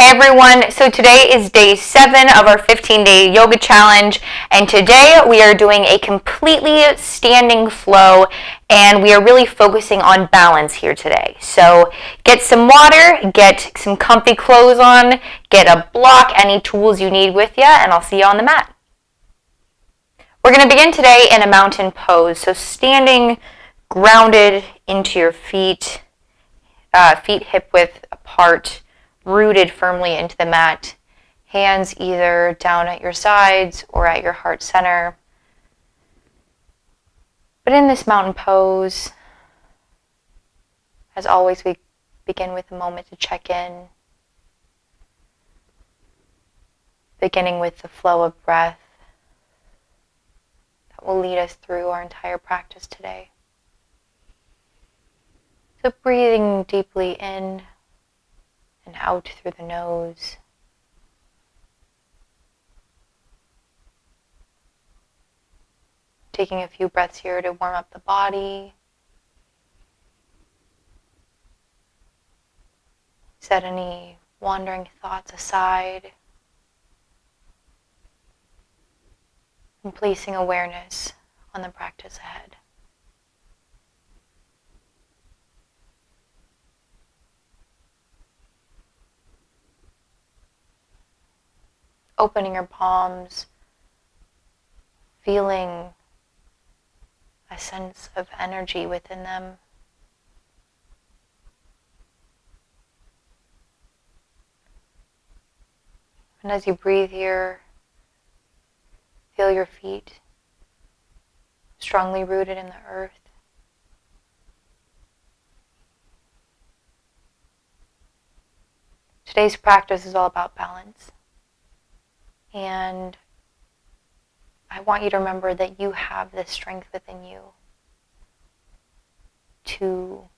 Hey everyone, so today is day 7 of our 15-day yoga challenge, and today we are doing a completely standing flow, and we are really focusing on balance here today. So get some water, get some comfy clothes on, get a block, any tools you need with you, and I'll see you on the mat. We're going to begin today in a mountain pose, so standing grounded into your feet, feet hip width apart, rooted firmly into the mat, hands either down at your sides or at your heart center. But in this mountain pose, as always, we begin with a moment to check in, beginning with the flow of breath that will lead us through our entire practice today. So breathing deeply in and out through the nose. Taking a few breaths here to warm up the body. Set any wandering thoughts aside. And placing awareness on the practice ahead. Opening your palms, feeling a sense of energy within them. And as you breathe here, feel your feet strongly rooted in the earth. Today's practice is all about balance. And I want you to remember that you have this strength within you to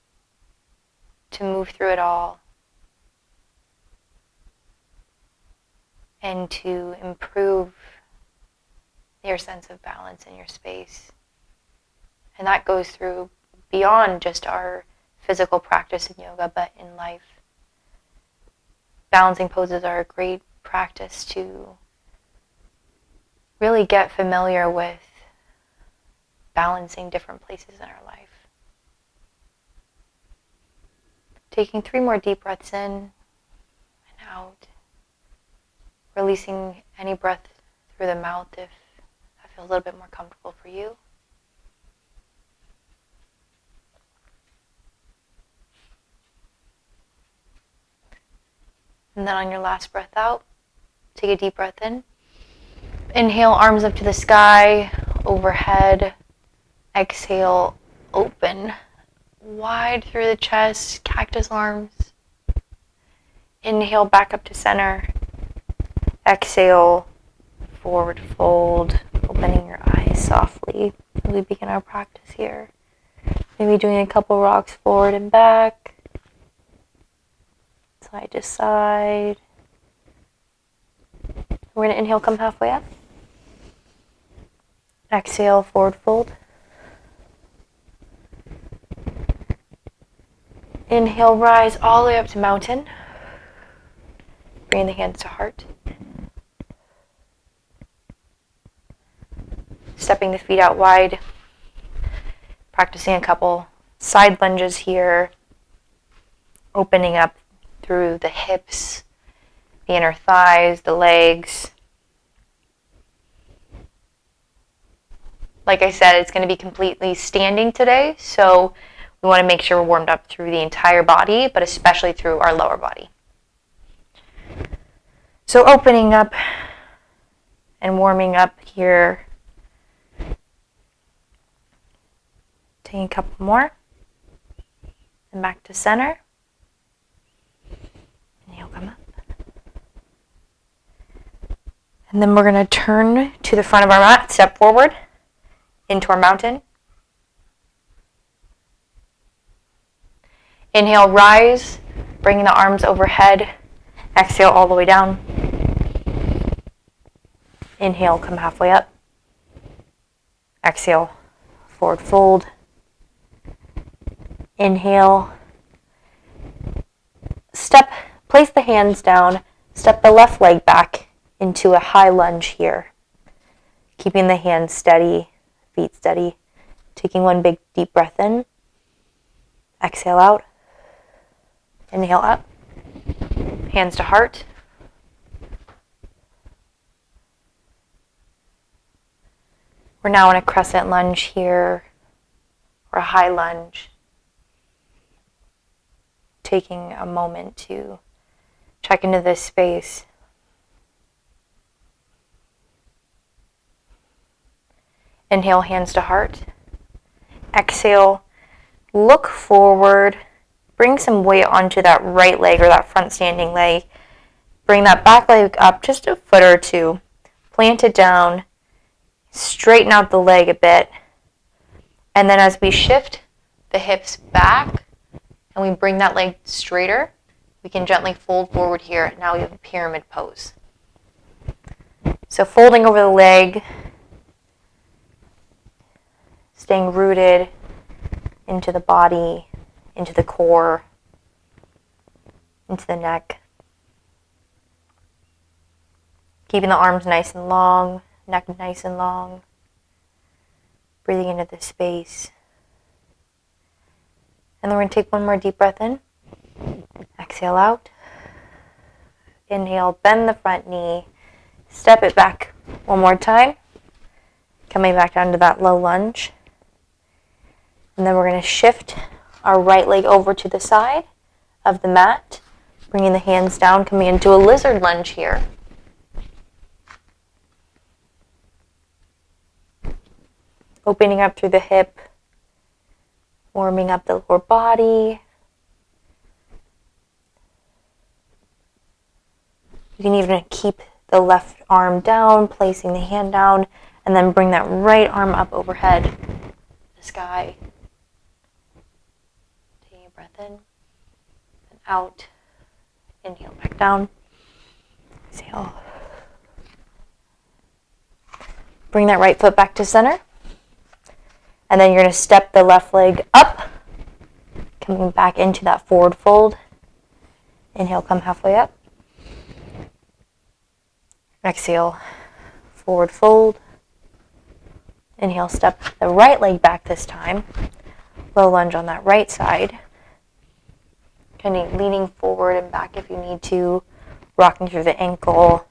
move through it all and to improve your sense of balance in your space. And that goes through beyond just our physical practice in yoga, but in life. Balancing poses are a great practice to really get familiar with balancing different places in our life. Taking 3 more deep breaths in and out. Releasing any breath through the mouth if that feels a little bit more comfortable for you. And then on your last breath out, take a deep breath in. Inhale, arms up to the sky, overhead. Exhale, open, wide through the chest, cactus arms. Inhale, back up to center. Exhale, forward fold, opening your eyes softly as we begin our practice here. Maybe doing a couple rocks forward and back, side to side. We're going to inhale, come halfway up. Exhale, forward fold. Inhale, rise all the way up to mountain. Bring the hands to heart. Stepping the feet out wide. Practicing a couple side lunges here. Opening up through the hips, the inner thighs, the legs. Like I said, it's going to be completely standing today, so we want to make sure we're warmed up through the entire body, but especially through our lower body. So opening up and warming up here. Taking a couple more. And back to center. Inhale, come up. And then we're going to turn to the front of our mat, step forward into our mountain. Inhale, rise, bringing the arms overhead. Exhale all the way down. Inhale, come halfway up. Exhale, forward fold. Inhale. Place the hands down, Step the left leg back into a high lunge here. Keeping the hands steady, feet steady. Taking one big deep breath in. Exhale out. Inhale up. Hands to heart. We're now in a crescent lunge here, or a high lunge. Taking a moment to check into this space. Inhale, hands to heart. Exhale, look forward. Bring some weight onto that right leg or that front standing leg. Bring that back leg up just a foot or two. Plant it down. Straighten out the leg a bit. And then as we shift the hips back and we bring that leg straighter, we can gently fold forward here. Now we have a pyramid pose. So folding over the leg, staying rooted into the body, into the core, into the neck. Keeping the arms nice and long, neck nice and long. Breathing into the space. And then we're going to take one more deep breath in. Exhale out. Inhale, bend the front knee. Step it back one more time. Coming back down to that low lunge. And then we're going to shift our right leg over to the side of the mat. Bringing the hands down, coming into a lizard lunge here. Opening up through the hip, warming up the lower body. You can even keep the left arm down, placing the hand down, and then bring that right arm up overhead, the sky. Taking a breath in and out. Inhale back down. Exhale. Bring that right foot back to center. And then you're going to step the left leg up, coming back into that forward fold. Inhale, come halfway up. Exhale, forward fold. Inhale, step the right leg back this time. Low lunge on that right side. Kind of leaning forward and back if you need to. Rocking through the ankle.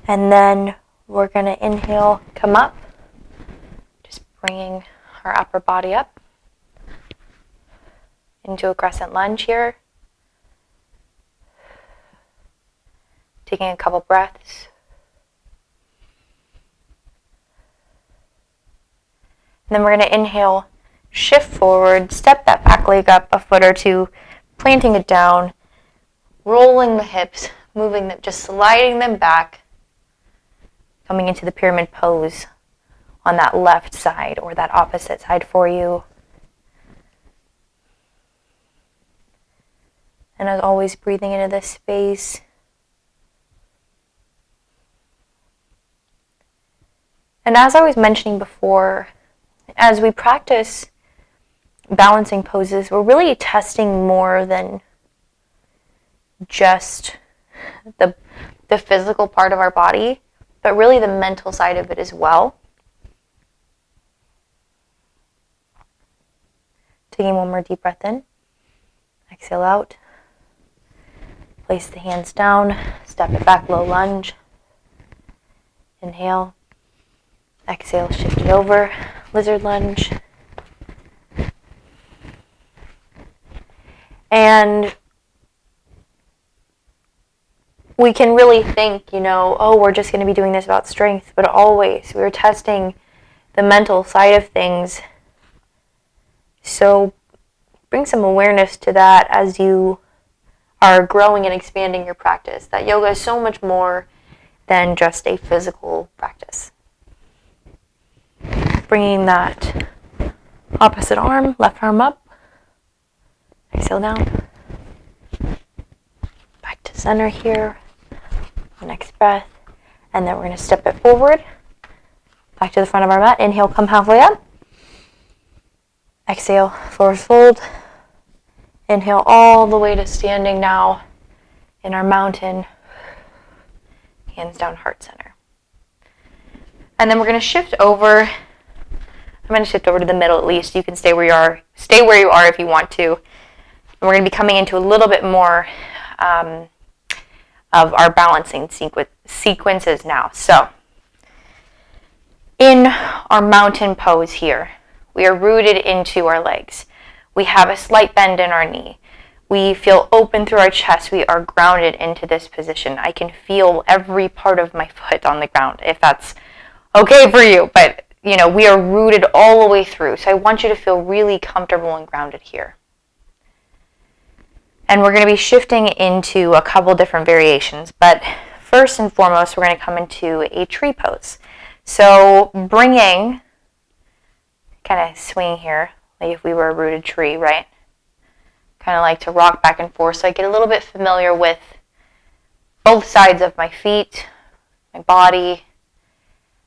And then we're going to inhale, come up, just bringing our upper body up into a crescent lunge here. Taking a couple breaths. And then we're going to inhale, shift forward, step that back leg up a foot or two, planting it down, rolling the hips, moving them, just sliding them back. Coming into the pyramid pose on that left side or that opposite side for you. And as always, breathing into this space. And as I was mentioning before, as we practice balancing poses, we're really testing more than just the physical part of our body, but really the mental side of it as well. Taking one more deep breath in. Exhale out. Place the hands down. Step it back, low lunge. Inhale. Exhale, shift it over. Lizard lunge. And we can really think, oh, we're just going to be doing this about strength, but always we're testing the mental side of things. So bring some awareness to that as you are growing and expanding your practice. That yoga is so much more than just a physical practice. Bringing that opposite arm, left arm up. Exhale down. Back to center here. Next breath, and then we're going to step it forward, back to the front of our mat. Inhale, come halfway up. Exhale, forward fold. Inhale all the way to standing now in our mountain. Hands down, heart center. And then we're going to shift over. I'm going to shift over to the middle at least. You can stay where you are. Stay where you are if you want to. And we're going to be coming into a little bit more of our balancing sequences now. So, in our mountain pose here, we are rooted into our legs. We have a slight bend in our knee. We feel open through our chest. We are grounded into this position. I can feel every part of my foot on the ground, if that's okay for you. But, we are rooted all the way through. So I want you to feel really comfortable and grounded here. And we're going to be shifting into a couple different variations. But first and foremost, we're going to come into a tree pose. So bringing, kind of swing here, like if we were a rooted tree, right? Kind of like to rock back and forth. So I get a little bit familiar with both sides of my feet, my body.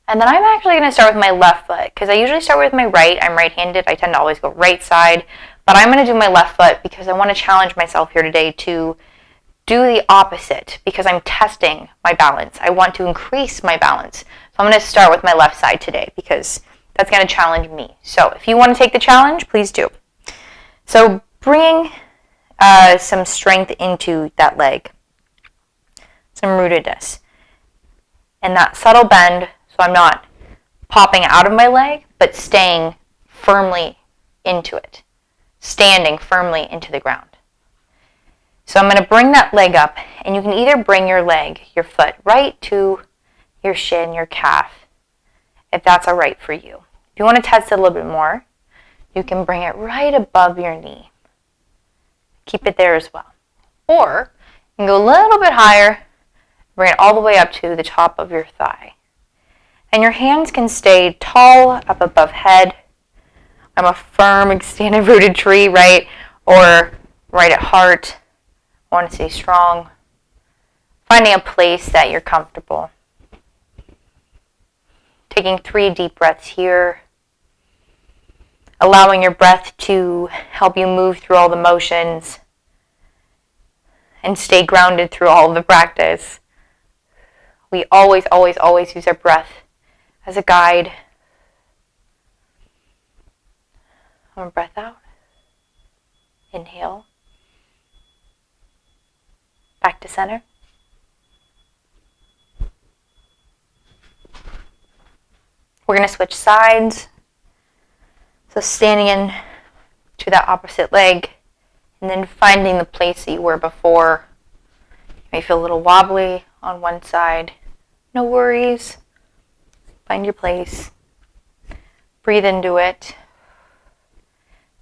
And then I'm actually going to start with my left foot, because I usually start with my right. I'm right-handed. I tend to always go right side. But I'm going to do my left foot because I want to challenge myself here today to do the opposite, because I'm testing my balance. I want to increase my balance. So I'm going to start with my left side today because that's going to challenge me. So if you want to take the challenge, please do. So bringing some strength into that leg, some rootedness, and that subtle bend. So I'm not popping out of my leg, but staying firmly into it, standing firmly into the ground. So I'm going to bring that leg up, and you can either bring your leg, your foot, right to your shin, your calf, if that's all right for you. If you want to test it a little bit more, you can bring it right above your knee. Keep it there as well. Or you can go a little bit higher, bring it all the way up to the top of your thigh. And your hands can stay tall up above head. I'm a firm, extended, rooted tree, right? Or right at heart. I want to stay strong. Finding a place that you're comfortable. Taking 3 deep breaths here. Allowing your breath to help you move through all the motions and stay grounded through all of the practice. We always, always, always use our breath as a guide. One breath out. Inhale. Back to center. We're going to switch sides. So standing in to that opposite leg, and then finding the place that you were before. You may feel a little wobbly on one side. No worries. Find your place. Breathe into it.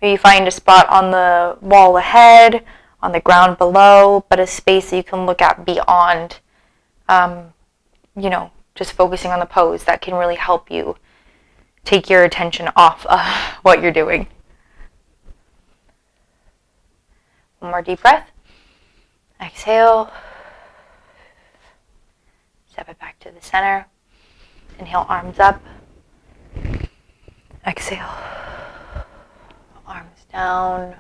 Maybe find a spot on the wall ahead, on the ground below, but a space that you can look at beyond, just focusing on the pose. That can really help you take your attention off of what you're doing. One more deep breath. Exhale. Step it back to the center. Inhale, arms up. Exhale. Arms down.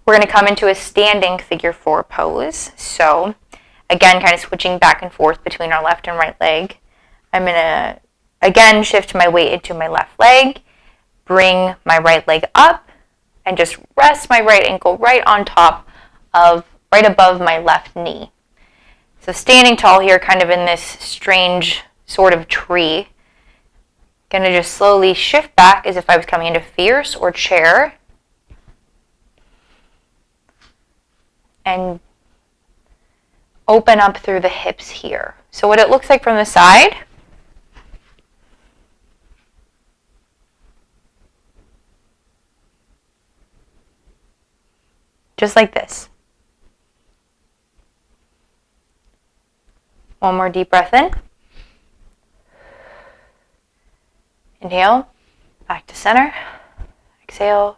We're going to come into a standing figure 4 pose. So, again, kind of switching back and forth between our left and right leg. I'm going to, again, shift my weight into my left leg, bring my right leg up, and just rest my right ankle right on top of, right above my left knee. So standing tall here, kind of in this strange sort of tree. Going to just slowly shift back as if I was coming into fierce or chair. And open up through the hips here. So what it looks like from the side, just like this. One more deep breath in. Inhale, back to center. Exhale.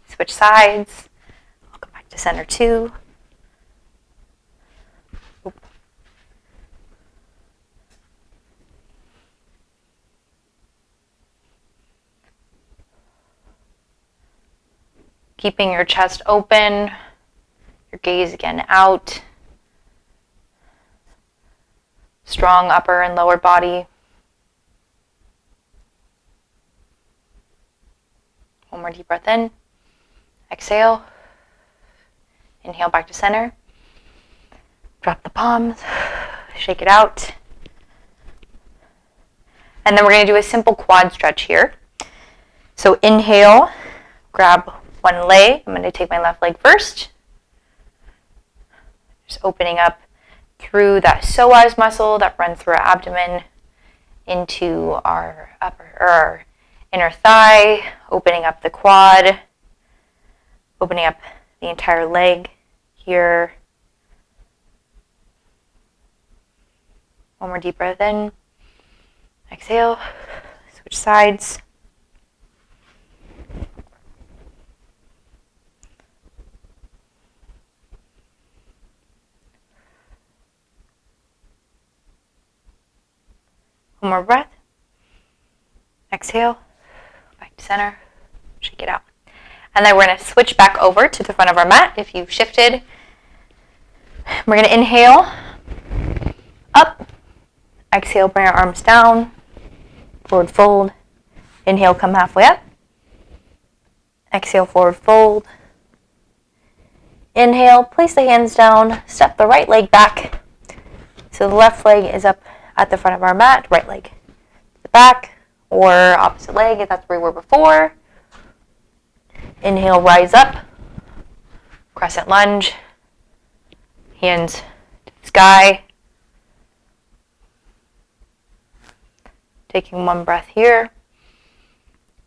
Switch sides. I'll go back to center too. Keeping your chest open, your gaze again out. Strong upper and lower body. One more deep breath in. Exhale. Inhale back to center. Drop the palms. Shake it out. And then we're going to do a simple quad stretch here. So inhale, grab one leg. I'm going to take my left leg first. Just opening up through that psoas muscle that runs through our abdomen into our upper or our inner thigh, opening up the quad, opening up the entire leg here. One more deep breath in. Exhale. Switch sides. One more breath. Exhale. Back to center. Shake it out. And then we're going to switch back over to the front of our mat if you've shifted. We're going to inhale. Up. Exhale, bring our arms down. Forward fold. Inhale, come halfway up. Exhale, forward fold. Inhale, place the hands down. Step the right leg back. So the left leg is up at the front of our mat. Right leg to the back. Or opposite leg if that's where we were before. Inhale, rise up. Crescent lunge. Hands to the sky. Taking one breath here.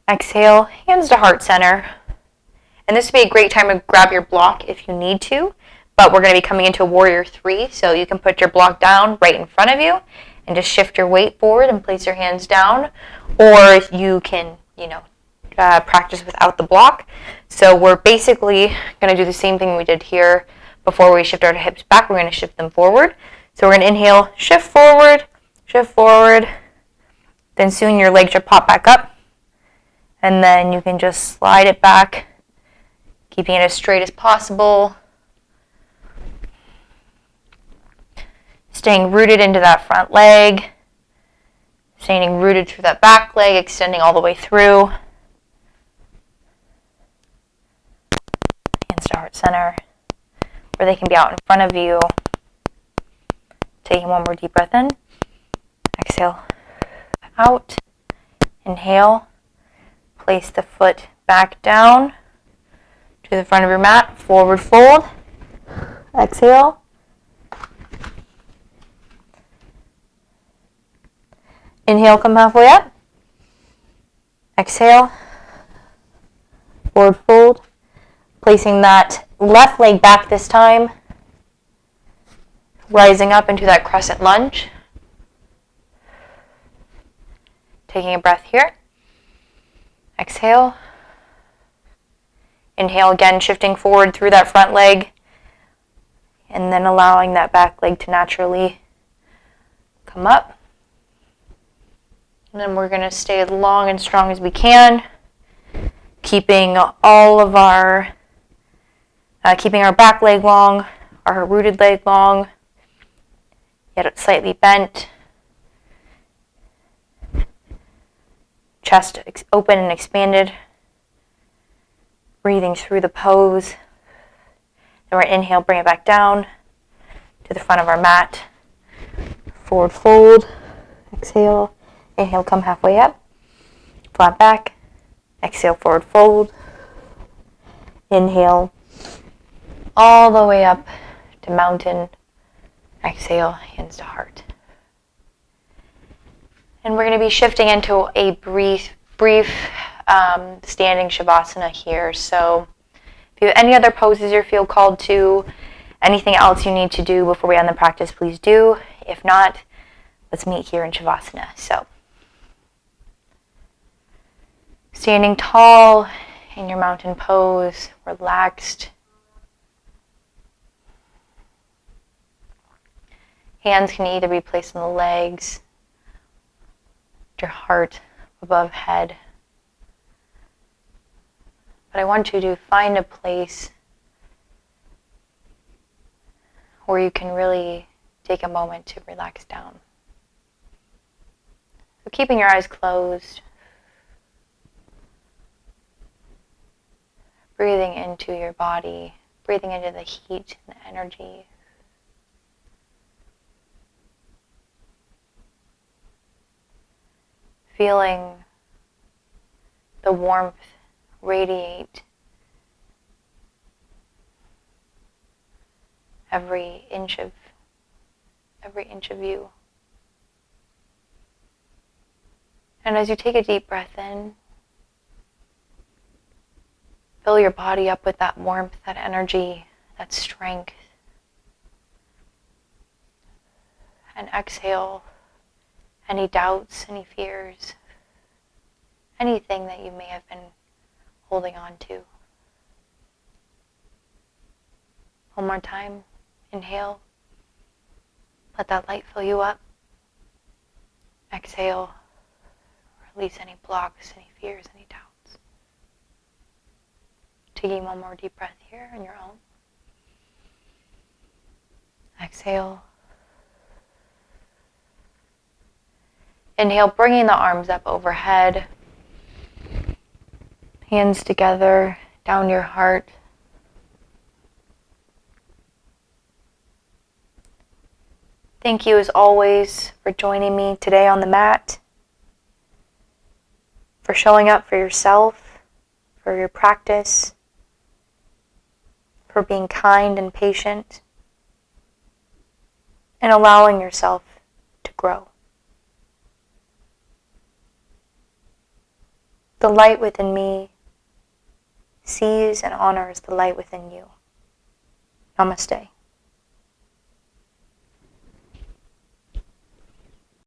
Exhale, hands to heart center. And this would be a great time to grab your block if you need to, but we're going to be coming into warrior 3, so you can put your block down right in front of you and just shift your weight forward and place your hands down, or you can, practice without the block. So we're basically going to do the same thing we did here before we shift our hips back. We're going to shift them forward. So we're going to inhale, shift forward, then soon your leg should pop back up, and then you can just slide it back, keeping it as straight as possible. Staying rooted into that front leg, staying rooted through that back leg, extending all the way through. Hands to heart center, or they can be out in front of you. Taking one more deep breath in. Exhale. Out. Inhale. Place the foot back down to the front of your mat. Forward fold. Exhale. Inhale, come halfway up. Exhale. Forward fold. Placing that left leg back this time. Rising up into that crescent lunge. Taking a breath here. Exhale. Inhale again, shifting forward through that front leg. And then allowing that back leg to naturally come up. And then we're going to stay as long and strong as we can. Keeping all of our, keeping our back leg long, our rooted leg long, yet slightly bent. Chest open and expanded. Breathing through the pose. Then we're going to inhale, bring it back down to the front of our mat. Forward fold. Exhale. Inhale, come halfway up. Flat back. Exhale, forward fold. Inhale. All the way up to mountain. Exhale, hands to heart. And we're going to be shifting into a brief standing Shavasana here. So if you have any other poses you feel called to, anything else you need to do before we end the practice, please do. If not, let's meet here in Shavasana. So standing tall in your mountain pose, relaxed. Hands can either be placed on the legs, your heart above head. But I want you to find a place where you can really take a moment to relax down. So keeping your eyes closed, breathing into your body, breathing into the heat and the energy. Feeling the warmth radiate every inch of you. And as you take a deep breath in, fill your body up with that warmth, that energy, that strength. And exhale any doubts, any fears, anything that you may have been holding on to. One more time. Inhale. Let that light fill you up. Exhale. Release any blocks, any fears, any doubts. Taking one more deep breath here on your own. Exhale. Inhale, bringing the arms up overhead. Hands together, down your heart. Thank you as always for joining me today on the mat, for showing up for yourself, for your practice, for being kind and patient, and allowing yourself to grow. The light within me sees and honors the light within you. Namaste.